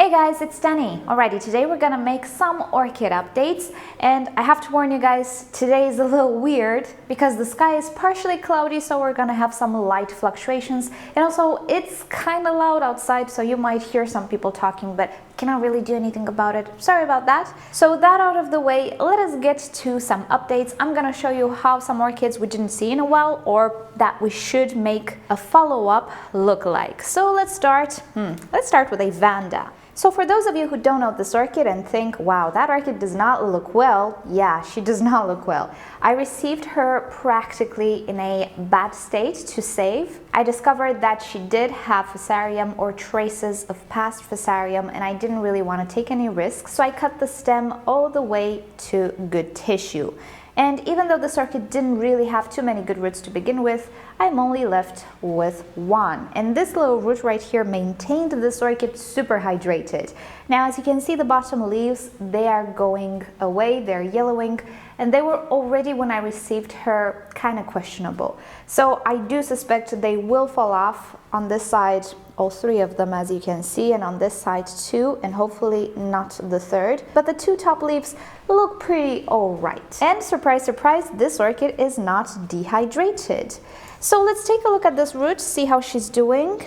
Hey guys, it's Dani. Alrighty, today we're gonna make some orchid updates, and I have to warn you guys, today is a little weird because the sky is partially cloudy, so we're gonna have some light fluctuations, and also it's kind of loud outside, so you might hear some people talking, but cannot really do anything about it. Sorry about that. So that out of the way, let us get to some updates. I'm gonna show you how some orchids we didn't see in a while or that we should make a follow-up look like. So let's start with a Vanda. So for those of you who don't know this orchid and think, wow, that orchid does not look well, yeah, she does not look well. I received her practically in a bad state to save. I discovered that she did have fusarium or traces of past fusarium, and I didn't really want to take any risks, so I cut the stem all the way to good tissue. And even though this orchid didn't really have too many good roots to begin with, I'm only left with one. And this little root right here maintained this orchid super hydrated. Now, as you can see, the bottom leaves, they are going away, they're yellowing, and they were already, when I received her, kind of questionable. So I do suspect they will fall off on this side, all three of them, as you can see, and on this side too, and hopefully not the third. But the two top leaves look pretty all right. And surprise, surprise, this orchid is not dehydrated. So let's take a look at this root, see how she's doing,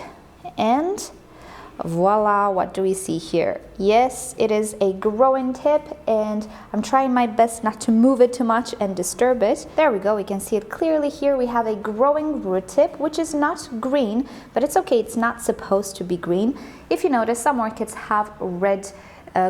and voila, what do we see here? Yes, it is a growing tip, and I'm trying my best not to move it too much and disturb it. There we go, we can see it clearly here. We have a growing root tip, which is not green, but it's okay, it's not supposed to be green. If you notice, some orchids have red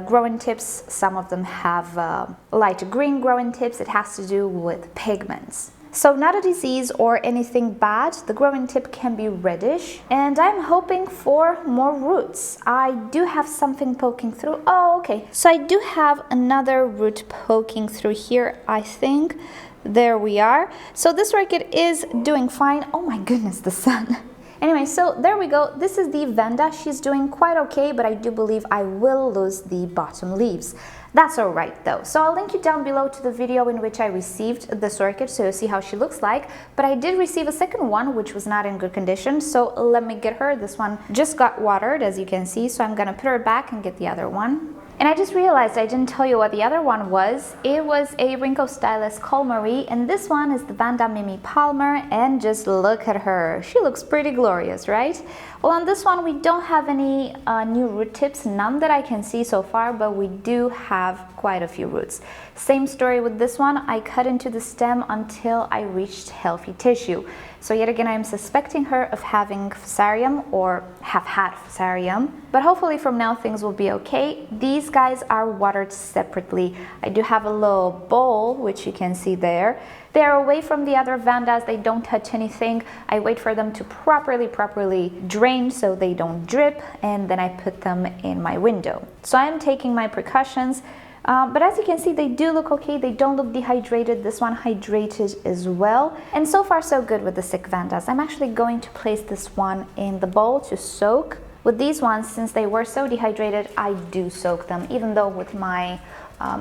growing tips, some of them have light green growing tips. It has to do with pigments. So not a disease or anything bad, the growing tip can be reddish, and I'm hoping for more roots. I do have something poking through. Oh, okay. So I do have another root poking through here, I think. There we are. So this orchid is doing fine. Oh my goodness, the sun. Anyway, so there we go. This is the Vanda. She's doing quite okay, but I do believe I will lose the bottom leaves. That's all right though. So I'll link you down below to the video in which I received this orchid, so you'll see how she looks like. But I did receive a second one, which was not in good condition. So let me get her. This one just got watered, as you can see. So I'm gonna put her back and get the other one. And I just realized I didn't tell you what the other one was. It was a Rhincostylus Colmari, and this one is the Vanda Mimi Palmer, and just look at her. She looks pretty glorious, right? Well, on this one we don't have any new root tips, none that I can see so far, but we do have quite a few roots. Same story with this one. I cut into the stem until I reached healthy tissue. So yet again, I'm suspecting her of having fusarium or have had fusarium, but hopefully from now things will be okay. These guys are watered separately. I do have a little bowl, which you can see there. They're away from the other Vandas, they don't touch anything. I wait for them to properly drain so they don't drip, and then I put them in my window. So I'm taking my precautions. But as you can see, they do look okay. They don't look dehydrated. This one hydrated as well. And so far so good with the sick Vandas. I'm actually going to place this one in the bowl to soak. With these ones, since they were so dehydrated, I do soak them. Even though with my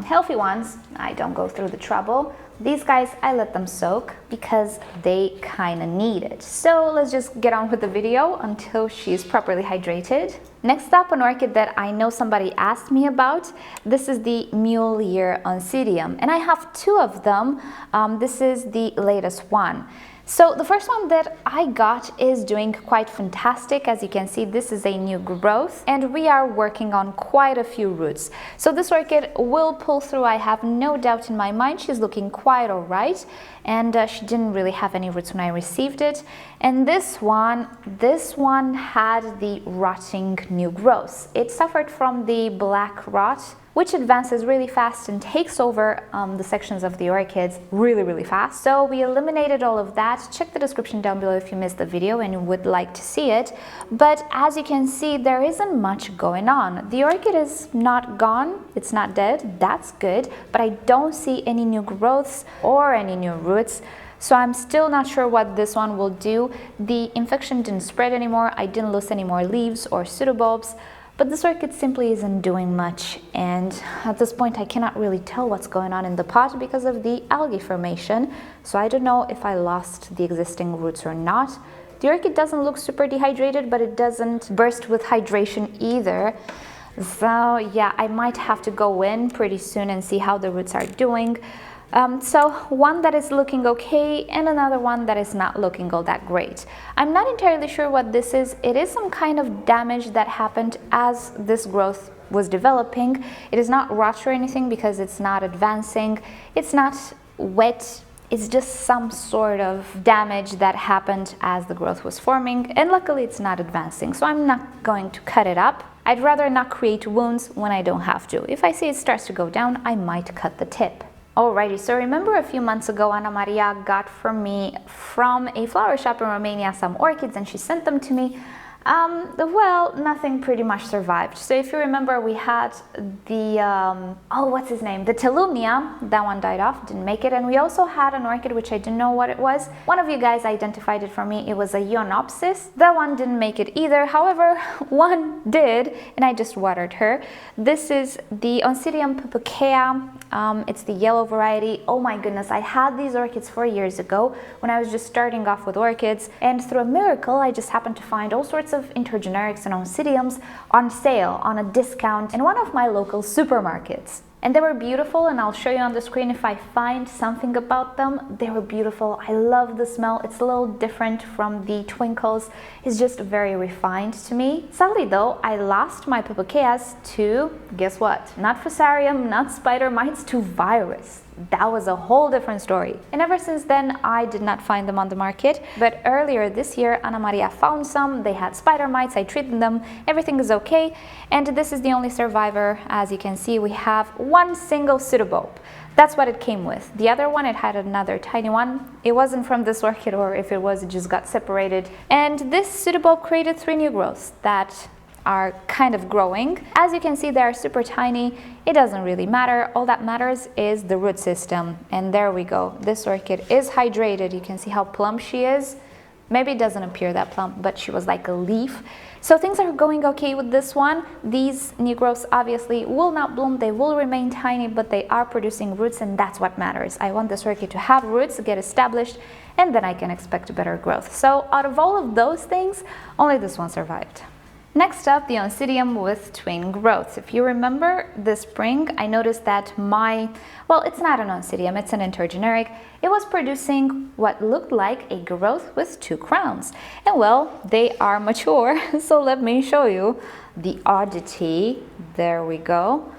healthy ones, I don't go through the trouble. These guys, I let them soak because they kind of need it. So let's just get on with the video until she's properly hydrated. Next up, an orchid that I know somebody asked me about. This is the Mule Ear Oncidium, and I have two of them. This is the latest one. So the first one that I got is doing quite fantastic. As you can see, this is a new growth, and we are working on quite a few roots. So this orchid will pull through, I have no doubt in my mind. She's looking quite all right, and she didn't really have any roots when I received it. And this one had the rotting new growth. It suffered from the black rot, which advances really fast and takes over the sections of the orchids really fast. So we eliminated all of that. Check the description down below if you missed the video and you would like to see it. But as you can see, there isn't much going on. The orchid is not gone, it's not dead, that's good, but I don't see any new growths or any new roots. So I'm still not sure what this one will do. The infection didn't spread anymore, I didn't lose any more leaves or pseudobulbs. But this orchid simply isn't doing much, and at this point I cannot really tell what's going on in the pot because of the algae formation, so I don't know if I lost the existing roots or not. The orchid doesn't look super dehydrated, but it doesn't burst with hydration either. So yeah, I might have to go in pretty soon and see how the roots are doing. So one that is looking okay and another one that is not looking all that great. I'm not entirely sure what this is. It is some kind of damage that happened as this growth was developing. It is not rot or anything because it's not advancing. It's not wet. It's just some sort of damage that happened as the growth was forming, and luckily it's not advancing, so I'm not going to cut it up. I'd rather not create wounds when I don't have to. If I see it starts to go down, I might cut the tip. Alrighty, so remember a few months ago Ana Maria got for me from a flower shop in Romania some orchids and she sent them to me. Well, nothing pretty much survived. So if you remember, we had the, what's his name? The Tellumnia, that one died off, didn't make it. And we also had an orchid, which I didn't know what it was. One of you guys identified it for me. It was a Phalaenopsis. That one didn't make it either. However, one did, and I just watered her. This is the Oncidium Pupukea. It's the yellow variety. Oh my goodness, I had these orchids 4 years ago when I was just starting off with orchids. And through a miracle, I just happened to find all sorts of intergenerics and oncidiums on sale, on a discount in one of my local supermarkets. And they were beautiful, and I'll show you on the screen if I find something about them. They were beautiful. I love the smell. It's a little different from the twinkles. It's just very refined to me. Sadly though, I lost my Pupukeas to, guess what? Not Fusarium, not spider mites, to virus. That was a whole different story. And ever since then, I did not find them on the market. But earlier this year, Ana Maria found some. They had spider mites. I treated them. Everything is okay. And this is the only survivor. As you can see, we have one single pseudobulb. That's what it came with. The other one, it had another tiny one. It wasn't from this orchid, or if it was, it just got separated. And this pseudobulb created 3 new growths that are kind of growing. As you can see, they are super tiny. It doesn't really matter. All that matters is the root system. And there we go. This orchid is hydrated. You can see how plump she is. Maybe it doesn't appear that plump, but she was like a leaf. So things are going okay with this one. These new growths obviously will not bloom. They will remain tiny, but they are producing roots, and that's what matters. I want this orchid to have roots, get established, and then I can expect better growth. So out of all of those things, only this one survived. Next up, the Oncidium with twin growths. If you remember this spring, I noticed that it's not an Oncidium, it's an intergeneric. It was producing what looked like a growth with 2 crowns. And well, they are mature, so let me show you the oddity. There we go.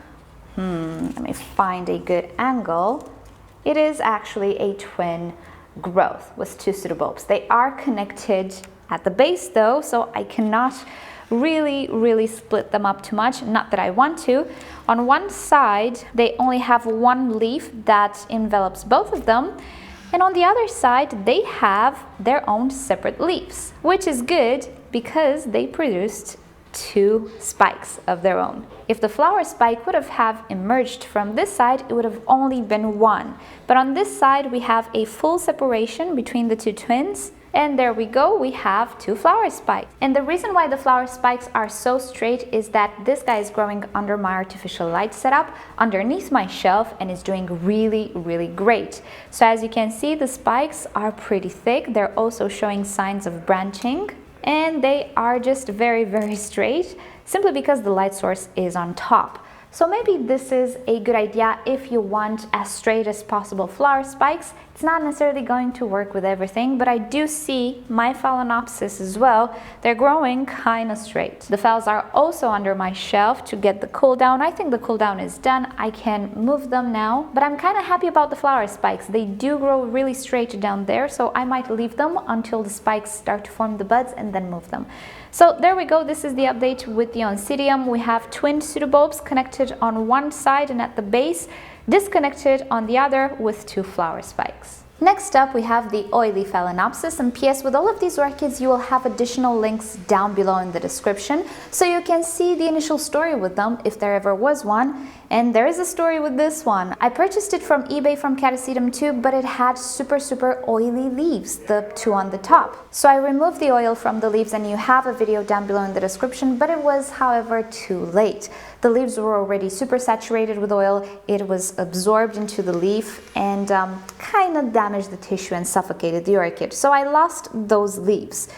Let me find a good angle. It is actually a twin growth with 2 pseudobulbs. They are connected at the base though, so I cannot really split them up too much, not that I want to. On one side, they only have 1 leaf that envelops both of them, and on the other side, they have their own separate leaves, which is good because they produced 2 spikes of their own. If the flower spike would have emerged from this side, it would have only been 1. But on this side, we have a full separation between the 2 twins. And there we go, we have 2 flower spikes. And the reason why the flower spikes are so straight is that this guy is growing under my artificial light setup, underneath my shelf, and is doing really great. So as you can see, the spikes are pretty thick. They're also showing signs of branching, and they are just very straight, simply because the light source is on top. So maybe this is a good idea if you want as straight as possible flower spikes. It's not necessarily going to work with everything, but I do see my Phalaenopsis as well. They're growing kind of straight. The phals are also under my shelf to get the cool down. I think the cool down is done. I can move them now, but I'm kind of happy about the flower spikes. They do grow really straight down there, so I might leave them until the spikes start to form the buds and then move them. So there we go. This is the update with the Oncidium. We have twin pseudobulbs connected on one side and at the base, disconnected on the other with 2 flower spikes. Next up, we have the oily Phalaenopsis, and P.S. with all of these orchids, you will have additional links down below in the description, so you can see the initial story with them, if there ever was one. And there is a story with this one. I purchased it from eBay from Catasetum too, but it had super oily leaves, the 2 on the top. So I removed the oil from the leaves, and you have a video down below in the description, but it was, however, too late. The leaves were already super saturated with oil. It was absorbed into the leaf and kind of damaged the tissue and suffocated the orchid. So I lost those leaves.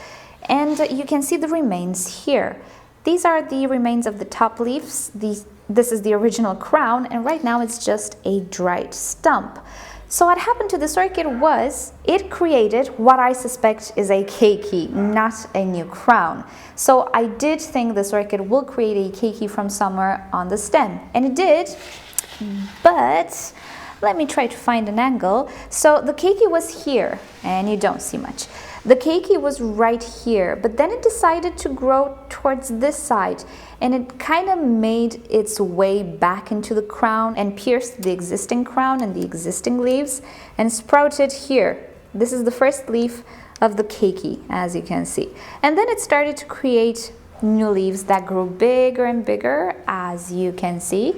And you can see the remains here. These are the remains of the top leaves. This is the original crown, and right now it's just a dried stump. So what happened to this orchid was it created what I suspect is a keiki, not a new crown. So I did think this orchid will create a keiki from somewhere on the stem, and it did, but let me try to find an angle. So the keiki was here, and you don't see much. The keiki was right here, but then it decided to grow towards this side, and it kind of made its way back into the crown and pierced the existing crown and the existing leaves and sprouted here. This is the first leaf of the keiki, as you can see. And then it started to create new leaves that grew bigger and bigger, as you can see.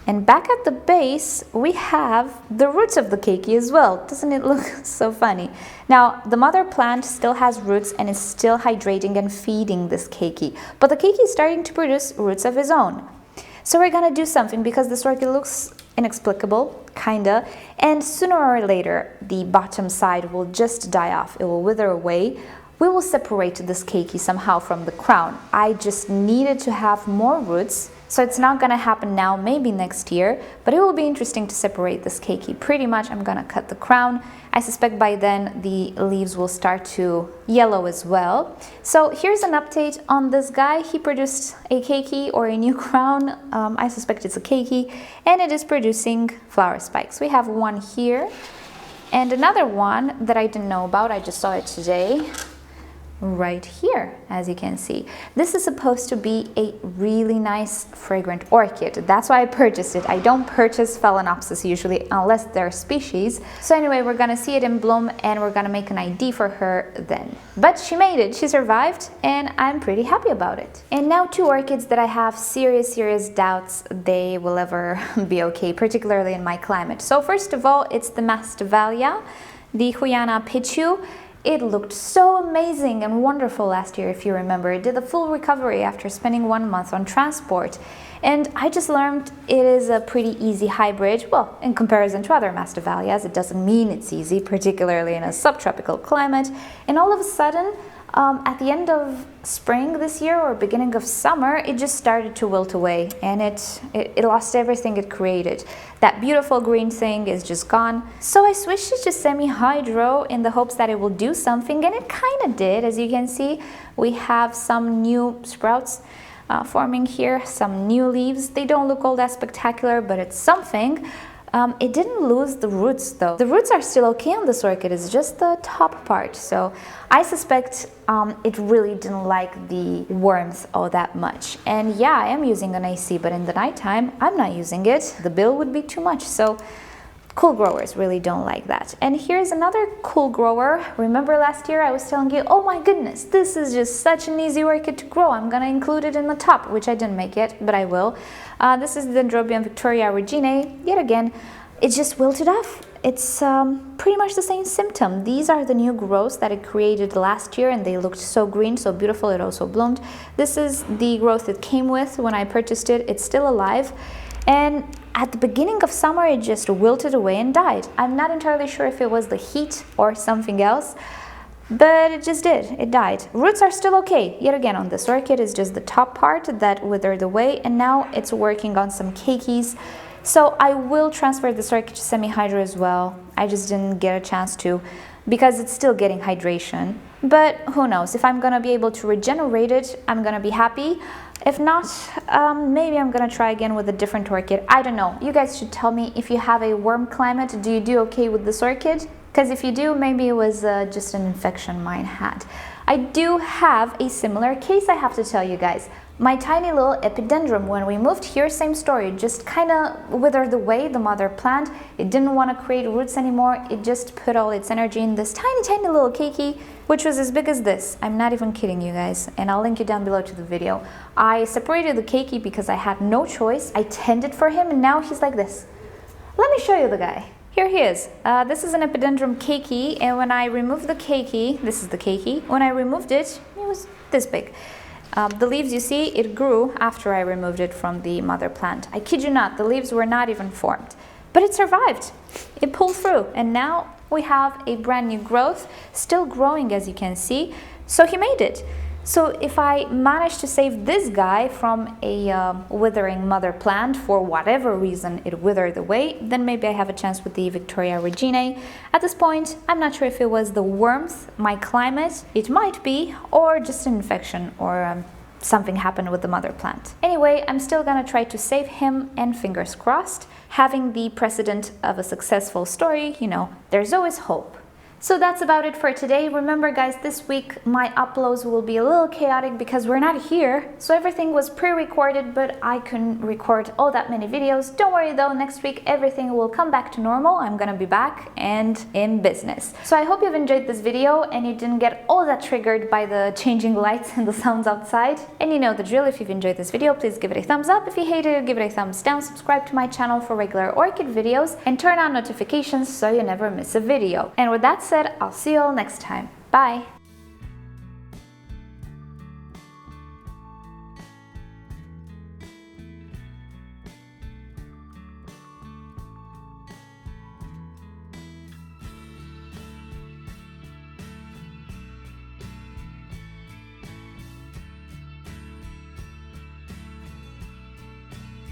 And back at the base, we have the roots of the keiki as well. Doesn't it look so funny? Now, the mother plant still has roots and is still hydrating and feeding this keiki. But the keiki is starting to produce roots of his own. So we're gonna do something because this orchid looks inexplicable, kinda. And sooner or later, the bottom side will just die off. It will wither away. We will separate this keiki somehow from the crown. I just needed to have more roots. So it's not gonna happen now, maybe next year, but it will be interesting to separate this keiki. Pretty much I'm gonna cut the crown. I suspect by then the leaves will start to yellow as well. So here's an update on this guy. He produced a keiki or a new crown. I suspect it's a keiki, and it is producing flower spikes. We have one here and another one that I didn't know about. I just saw it today. Right here, as you can see. This is supposed to be a really nice fragrant orchid. That's why I purchased it. I don't purchase Phalaenopsis usually unless they're species. So anyway, we're gonna see it in bloom and we're gonna make an ID for her then. But she made it, she survived, and I'm pretty happy about it. And now two orchids that I have serious doubts they will ever be okay, particularly in my climate. So first of all, it's the Masdevallia, the Huyana Pichu. It looked so amazing and wonderful last year, if you remember. It did a full recovery after spending 1 month on transport. And I just learned it is a pretty easy hybrid. Well, in comparison to other Masdevallias, it doesn't mean it's easy, particularly in a subtropical climate. And all of a sudden, at the end of spring this year or beginning of summer, it just started to wilt away and it lost everything it created. That beautiful green thing is just gone. So I switched it to semi-hydro in the hopes that it will do something, and it kind of did. As you can see, we have some new sprouts forming here, some new leaves. They don't look all that spectacular, but it's something. It didn't lose the roots though. The roots are still okay on this orchid, it's just the top part. So I suspect it really didn't like the warmth all that much. And yeah, I am using an AC, but in the nighttime, I'm not using it. The bill would be too much. So cool growers really don't like that. And here's another cool grower. Remember last year I was telling you, oh my goodness, this is just such an easy orchid to grow. I'm gonna include it in the top, which I didn't make yet, but I will. This is Dendrobium Victoria Regina. Yet again, it just wilted off. It's pretty much the same symptom. These are the new growths that it created last year, and they looked so green, so beautiful. It also bloomed. This is the growth it came with when I purchased it. It's still alive. And at the beginning of summer, it just wilted away and died. I'm not entirely sure if it was the heat or something else, but it just did. It died. Roots are still okay. Yet again, on this orchid is just the top part that withered away, and now it's working on some keikis. So I will transfer this orchid to semi-hydro as well. I just didn't get a chance to because it's still getting hydration. But who knows, if I'm gonna be able to regenerate it, I'm gonna be happy. If not, maybe I'm gonna try again with a different orchid. I don't know. You guys should tell me if you have a warm climate, do you do okay with this orchid? Because if you do, maybe it was just an infection mine had. I do have a similar case I have to tell you guys. My tiny little epidendrum, when we moved here, same story, just kind of withered away, the mother plant. It didn't want to create roots anymore. It just put all its energy in this tiny little keiki, which was as big as this. I'm not even kidding you guys, and I'll link you down below to the video. I separated the keiki because I had no choice. I tended for him, and now he's like this. Let me show you the guy. Here he is. This is an epidendrum keiki, and when I removed the keiki, this is the keiki, when I removed it, it was this big. The leaves you see, it grew after I removed it from the mother plant. I kid you not, the leaves were not even formed. But it survived. It pulled through, and now we have a brand new growth, still growing as you can see. So he made it. So if I manage to save this guy from a withering mother plant for whatever reason it withered away, then maybe I have a chance with the Victoria Reginae. At this point, I'm not sure if it was the warmth, my climate, it might be, or just an infection or something happened with the mother plant. Anyway, I'm still gonna try to save him, and fingers crossed, having the precedent of a successful story, you know, there's always hope. So that's about it for today. Remember guys, this week my uploads will be a little chaotic because we're not here. So everything was pre-recorded, but I couldn't record all that many videos. Don't worry though, next week everything will come back to normal. I'm gonna be back and in business. So I hope you've enjoyed this video and you didn't get all that triggered by the changing lights and the sounds outside. And you know the drill, if you've enjoyed this video, please give it a thumbs up. If you hated it, give it a thumbs down. Subscribe to my channel for regular orchid videos and turn on notifications so you never miss a video. And with that said, I'll see you all next time. Bye!